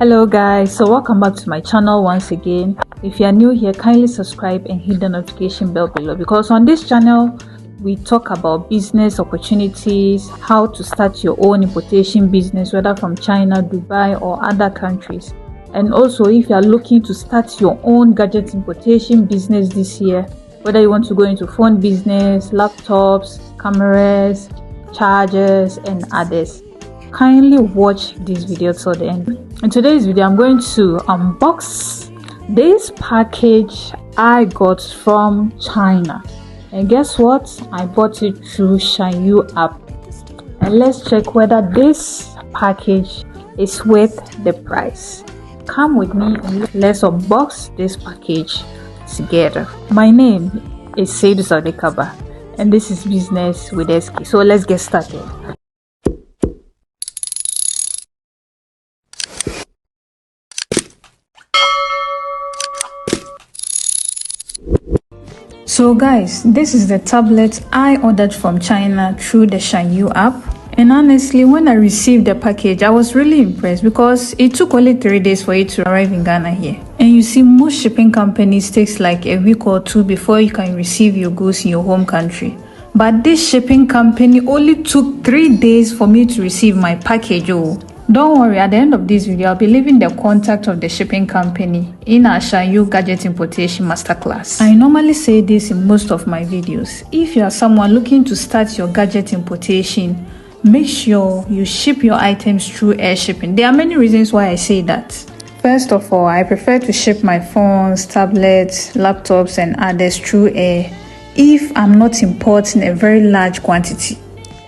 Hello guys, so welcome back to my channel once again. If you are new here, kindly subscribe and hit the notification bell below, because on this channel we talk about business opportunities, how to start your own importation business, whether from China, Dubai or other countries. And also, if you are looking to start your own gadget importation business this year, whether you want to go into phone business, laptops, cameras, chargers and others, kindly watch this video till the end. In today's video, I'm going to unbox this package I got from China. And guess what? I bought it through XIANYU app. And let's check whether this package is worth the price. Come with me and let's unbox this package together. My name is Saidu Sadekaba and this is Business with SK. So let's get started. So guys, this is the tablet I ordered from China through the XIANYU app. And honestly, when I received the package, I was really impressed because it took only 3 days for it to arrive in Ghana here. And you see, most shipping companies takes like a week or two before you can receive your goods in your home country. But this shipping company only took 3 days for me to receive my package. Oh, don't worry, at the end of this video, I'll be leaving the contact of the shipping company in our XIANYU Gadgets Importation Masterclass. I normally say this in most of my videos. If you are someone looking to start your gadget importation, make sure you ship your items through air shipping. There are many reasons why I say that. First of all, I prefer to ship my phones, tablets, laptops and others through air if I'm not importing a very large quantity.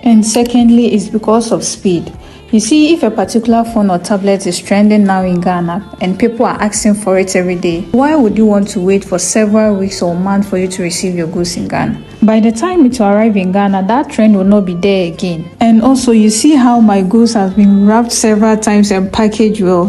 And secondly, it's because of speed. You see, if a particular phone or tablet is trending now in Ghana and people are asking for it every day, why would you want to wait for several weeks or months for you to receive your goods in Ghana? By the time it will arrive in Ghana, that trend will not be there again. And also, you see how my goods have been wrapped several times and packaged well.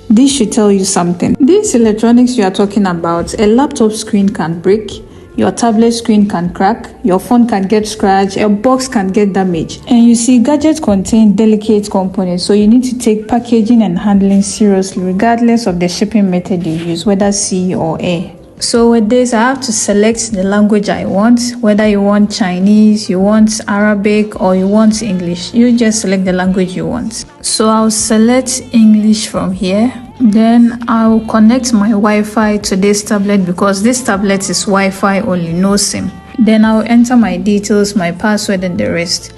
This should tell you something. These electronics you are talking about, a laptop screen can break, your tablet screen can crack, your phone can get scratched, a box can get damaged. And you see, gadgets contain delicate components, so you need to take packaging and handling seriously regardless of the shipping method you use, whether sea or air. So with this, I have to select the language I want, whether you want Chinese, you want Arabic or you want English. You just select the language you want. So I'll select English from here. Then I'll connect my Wi-Fi to this tablet because this tablet is Wi-Fi only, no SIM. Then I'll enter my details, my password and the rest.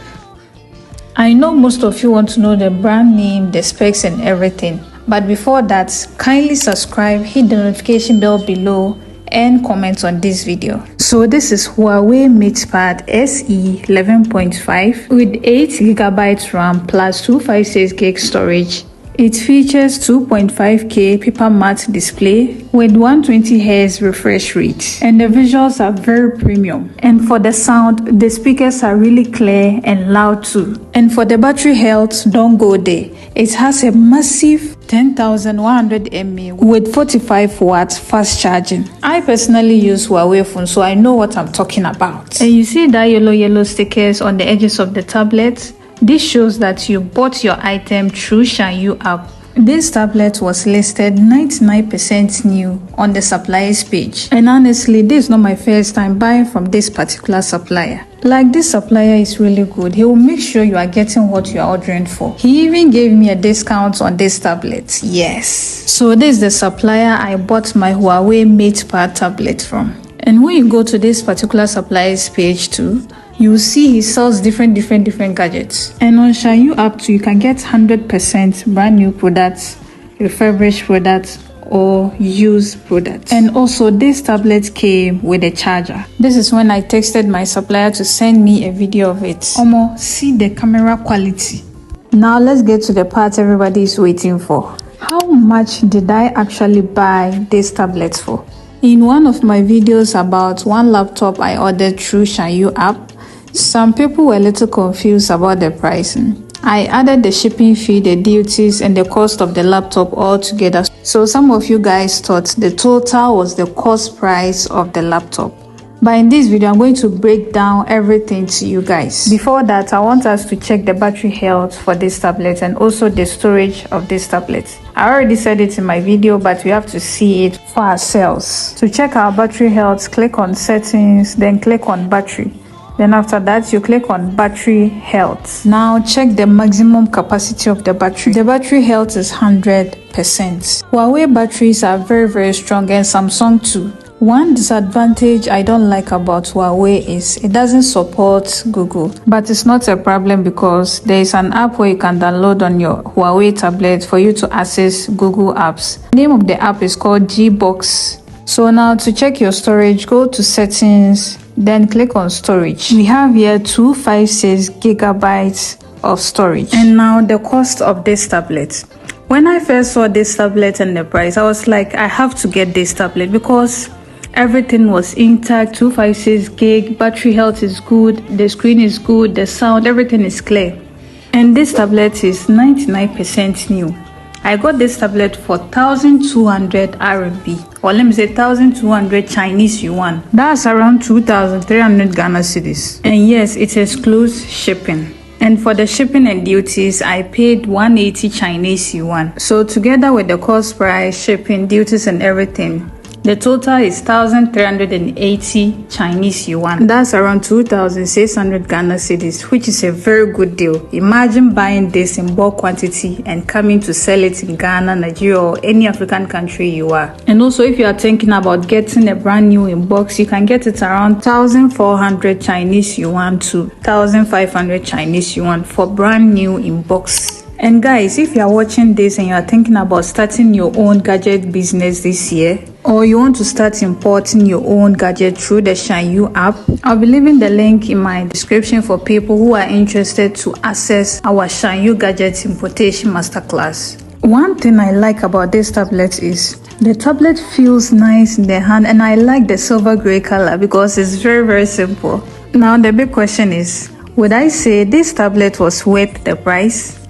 I know most of you want to know the brand name, the specs and everything. But before that, kindly subscribe, hit the notification bell below and comment on this video. So this is Huawei MatePad SE 11.5 with 8GB RAM plus 256GB storage. It features 2.5K paper matte display with 120Hz refresh rate, and the visuals are very premium. And for the sound, the speakers are really clear and loud too. And for the battery health, don't go there. It has a massive 10,100 mAh with 45 watts fast charging. I personally use Huawei phone, so I know what I'm talking about. And you see that yellow stickers on the edges of the tablet? This shows that you bought your item through XIANYU app. This tablet was listed 99% new on the supplier's page. And honestly, this is not my first time buying from this particular supplier. Like, this supplier is really good. He will make sure you are getting what you are ordering for. He even gave me a discount on this tablet. Yes. So this is the supplier I bought my Huawei MatePad tablet from. And when you go to this particular supplier's page too, you see he sells different gadgets. And on XIANYU app too, you can get 100% brand new products, refurbished products or used products. And also, this tablet came with a charger. This is when I texted my supplier to send me a video of it. Omo, see the camera quality. Now let's get to the part everybody is waiting for. How much did I actually buy this tablet for? In one of my videos about one laptop I ordered through XIANYU app, some people were a little confused about the pricing. I added the shipping fee, the duties and the cost of the laptop all together. So some of you guys thought the total was the cost price of the laptop. But in this video, I'm going to break down everything to you guys. Before that, I want us to check the battery health for this tablet and also the storage of this tablet. I already said it in my video, but we have to see it for ourselves. To check our battery health, click on settings, then click on battery. Then after that, you click on battery health. Now check the maximum capacity of the battery. The battery health is 100%. Huawei batteries are very strong, and Samsung too. One disadvantage I don't like about Huawei is it doesn't support Google. But it's not a problem because there is an app where you can download on your Huawei tablet for you to access Google apps. The name of the app is called Gbox. So now to check your storage, go to settings, then click on storage. We have here 256 gigabytes of storage. And now the cost of this tablet. When I first saw this tablet and the price, I was like, I have to get this tablet because everything was intact. 256 gig, battery health is good, the screen is good, the sound, everything is clear. And this tablet is 99% new. I got this tablet for 1,200 RMB, or let me say 1,200 Chinese yuan. That's around 2,300 Ghana cedis. And yes, it excludes shipping. And for the shipping and duties, I paid 180 Chinese yuan. So together with the cost price, shipping, duties and everything, the total is 1,380 Chinese yuan. That's around 2,600 Ghana cedis, which is a very good deal. Imagine buying this in bulk quantity and coming to sell it in Ghana, Nigeria, or any African country you are. And also, if you are thinking about getting a brand new inbox, you can get it around 1,400 Chinese yuan to 1,500 Chinese yuan for brand new inbox. And guys, if you are watching this and you are thinking about starting your own gadget business this year, or you want to start importing your own gadget through the XIANYU app, I'll be leaving the link in my description for people who are interested to access our XIANYU Gadgets Importation Masterclass. One thing I like about this tablet is the tablet feels nice in the hand, and I like the silver gray color because it's very simple. Now the big question is, would I say this tablet was worth the price?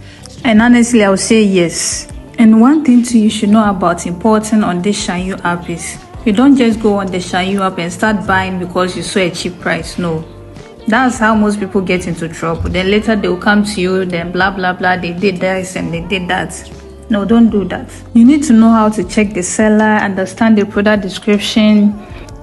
And honestly, I would say yes. And one thing too you should know about importing on this XIANYU app is you don't just go on the XIANYU app and start buying because you saw a cheap price. No. That's how most people get into trouble. Then later they will come to you, then blah they did this and they did that. No, don't do that. You need to know how to check the seller, understand the product description,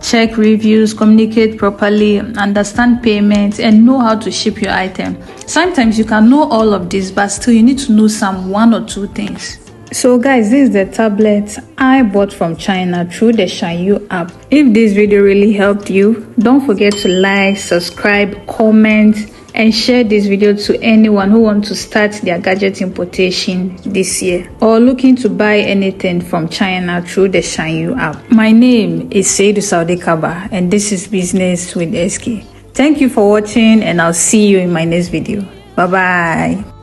check reviews, communicate properly, understand payments, and know how to ship your item. Sometimes you can know all of this, but still you need to know some one or two things. So guys, this is the tablet I bought from China through the XIANYU app. If this video really helped you, don't forget to like, subscribe, comment, and share this video to anyone who wants to start their gadget importation this year or looking to buy anything from China through the XIANYU app. My name is Seidu Saudi Kaba, and this is Business with SK. Thank you for watching, and I'll see you in my next video. Bye bye.